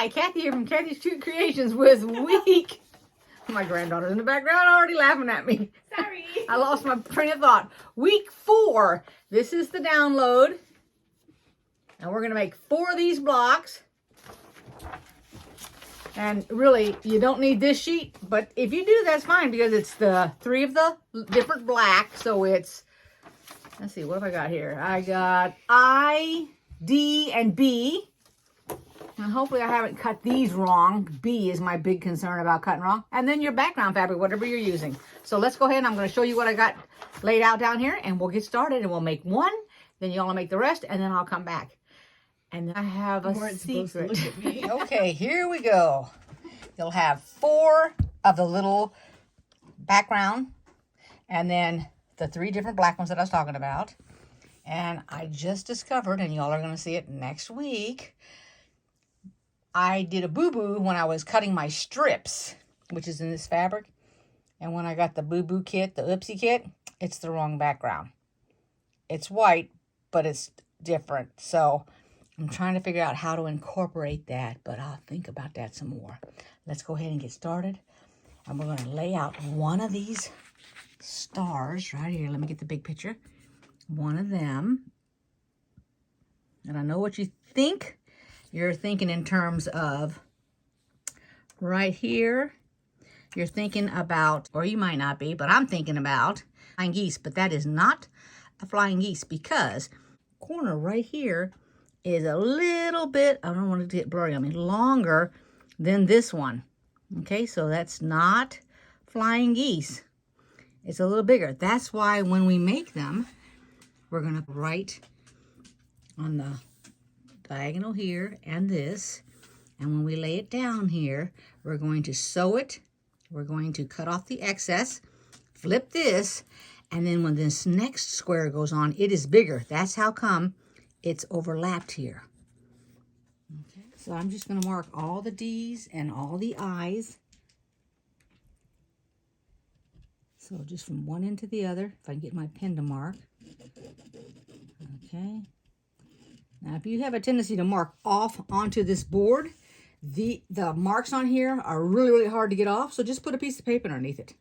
Hi, Kathy here from kathyskutekreations with week. My granddaughter's in the background already laughing at me. Sorry. I lost my train of thought. Week 4. This is the download. And we're going to make 4 of these blocks. And really, you don't need this sheet. But if you do, that's fine because it's the 3 of the different black. So it's, let's see, what have I got here? I got I, D, and B. And hopefully I haven't cut these wrong. B is my big concern about cutting wrong. And then your background fabric, whatever you're using. So let's go ahead and I'm going to show you what I got laid out down here. And we'll get started and we'll make 1. Then y'all will make the rest. And then I'll come back. And I have a secret. Look at me. Okay, here we go. You'll have 4 of the little background. And then the 3 different black ones that I was talking about. And I just discovered, and y'all are going to see it next week, I did a boo-boo when I was cutting my strips, which is in this fabric. And when I got the boo-boo kit, the oopsie kit, it's the wrong background. It's white, but it's different. So I'm trying to figure out how to incorporate that, but I'll think about that some more. Let's go ahead and get started. And we're going to lay out one of these stars right here. Let me get the big picture. One of them. And I know what you think. You're thinking in terms of right here. You're thinking about, or you might not be, but I'm thinking about flying geese. But that is not a flying geese because corner right here is a little bit, I don't want it to get blurry on me, longer than this one. Okay, so that's not flying geese. It's a little bigger. That's why when we make them, we're going to write on the diagonal here and this, and when we lay it down here, we're going to sew it, we're going to cut off the excess, flip this, and then when this next square goes on, it is bigger. That's how come it's overlapped here. Okay, so I'm just going to mark all the D's and all the I's. So just from one end to the other, if I can get my pen to mark. Okay. Now, if you have a tendency to mark off onto this board, the marks on here are really, really hard to get off. So just put a piece of paper underneath it.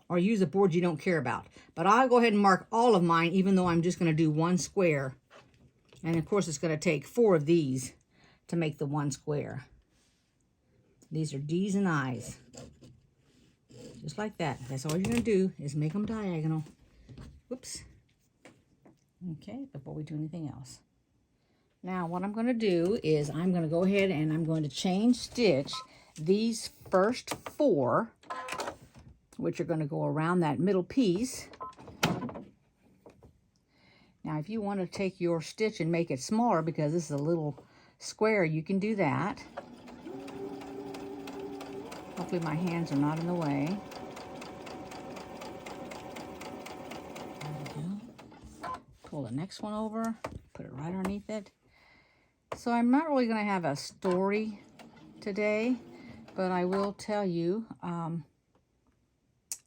Or use a board you don't care about. But I'll go ahead and mark all of mine, even though I'm just going to do 1 square. And, of course, it's going to take 4 of these to make the 1 square. These are D's and I's. Just like that. That's all you're going to do is make them diagonal. Whoops. Okay, before we do anything else. Now what I'm going to do is I'm going to go ahead and I'm going to chain stitch these first 4, which are going to go around that middle piece. Now if you want to take your stitch and make it smaller because this is a little square, you can do that. Hopefully my hands are not in the way. There we go. Pull the next one over, put it right underneath it. So I'm not really going to have a story today, but I will tell you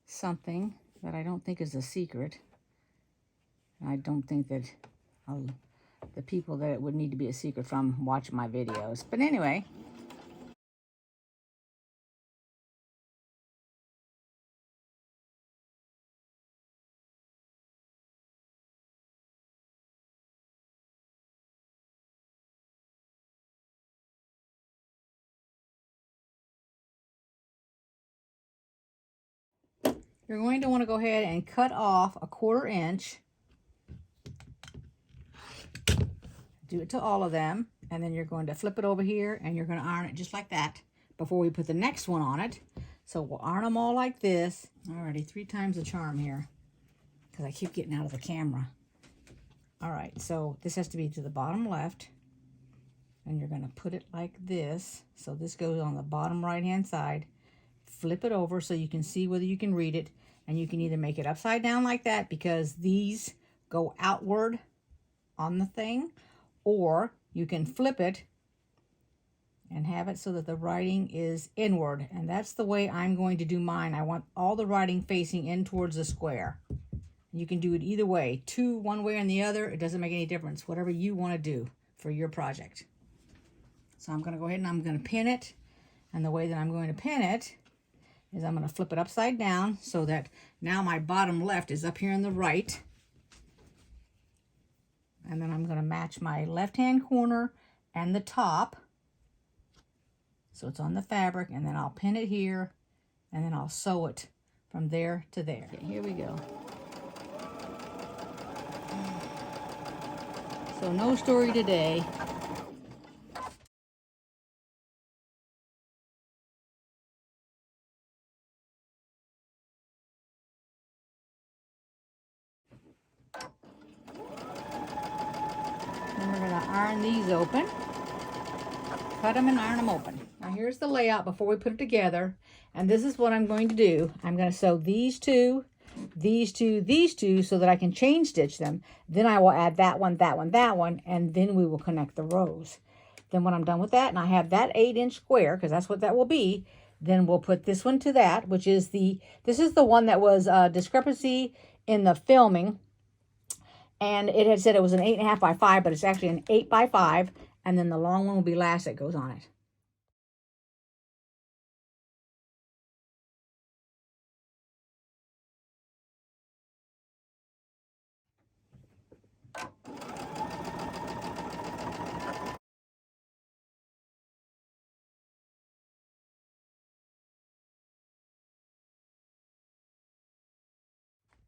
something that I don't think is a secret. I don't think that the people that it would need to be a secret from watch my videos. But anyway. You're going to want to go ahead and cut off a 1/4 inch. Do it to all of them. And then you're going to flip it over here and you're going to iron it just like that before we put the next one on it. So we'll iron them all like this. Alrighty, 3 times the charm here because I keep getting out of the camera. Alright, so this has to be to the bottom left. And you're going to put it like this. So this goes on the bottom right hand side. Flip it over so you can see whether you can read it. And you can either make it upside down like that because these go outward on the thing. Or you can flip it and have it so that the writing is inward. And that's the way I'm going to do mine. I want all the writing facing in towards the square. You can do it either way. 2 one way and the other. It doesn't make any difference. Whatever you want to do for your project. So I'm going to go ahead and I'm going to pin it. And the way that I'm going to pin it is I'm going to flip it upside down so that now my bottom left is up here on the right. And then I'm going to match my left-hand corner and the top. So it's on the fabric, and then I'll pin it here, and then I'll sew it from there to there. Okay, here we go. So no story today. Then we're going to iron these open. Cut them and iron them open. Now here's the layout before we put it together. And this is what I'm going to do. I'm going to sew these two, these two, these two so that I can chain stitch them. Then I will add that one, that one, that one, and then we will connect the rows. Then when I'm done with that, and I have that 8-inch square, because that's what that will be, then we'll put this one to that, which is this is the one that was a discrepancy in the filming. And it had said it was an 8.5 by 5, but it's actually an 8 by 5. And then the long one will be last that goes on it.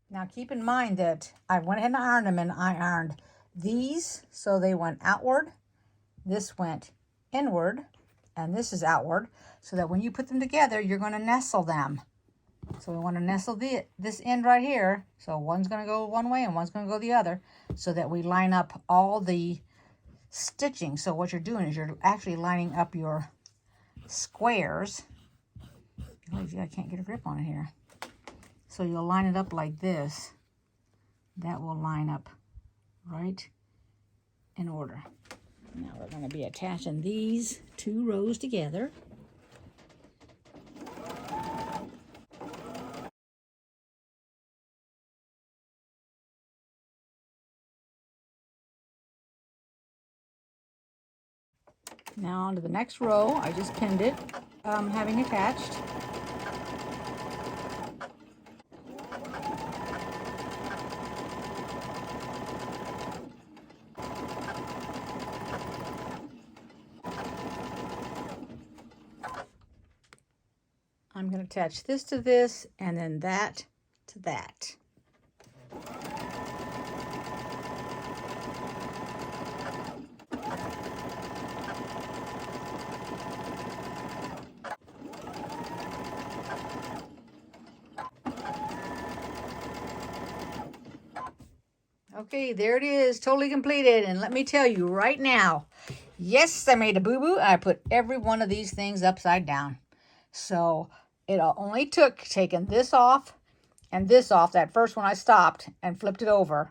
Now keep in mind that I went ahead and ironed them, and I ironed these so they went outward. This went inward, and this is outward, so that when you put them together, you're going to nestle them. So we want to nestle this end right here. So one's going to go one way and one's going to go the other, so that we line up all the stitching. So what you're doing is you're actually lining up your squares. I can't get a grip on it here. So you'll line it up like this. That will line up right in order. Now we're going to be attaching these 2 rows together. Now on to the next row. I just pinned it, having attached. I'm going to attach this to this, and then that to that. Okay, there it is, totally completed. And let me tell you right now, yes, I made a boo-boo. I put every one of these things upside down. So it only took taking this off and this off. That first one I stopped and flipped it over,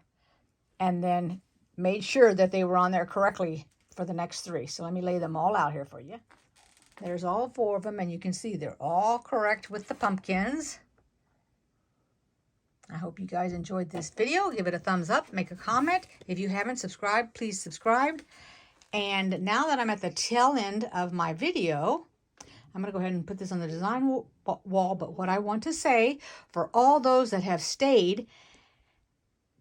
and then made sure that they were on there correctly for the next 3. So let me lay them all out here for you. There's all 4 of them, and you can see they're all correct with the pumpkins. I hope you guys enjoyed this video. Give it a thumbs up, make a comment. If you haven't subscribed, please subscribe. And now that I'm at the tail end of my video, I'm going to go ahead and put this on the design wall. But what I want to say, for all those that have stayed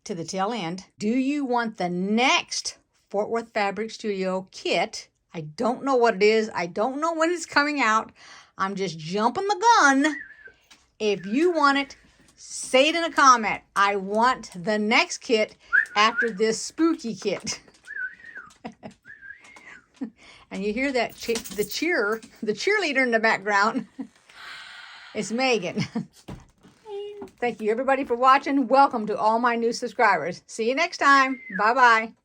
to the tail end, do you want the next Fort Worth Fabric Studio kit? I don't know what it is. I don't know when it's coming out. I'm just jumping the gun. If you want it, say it in a comment. I want the next kit after this spooky kit. And you hear that the cheerleader in the background. It's Megan. Thank you everybody for watching. Welcome to all my new subscribers. See you next time. Bye-bye.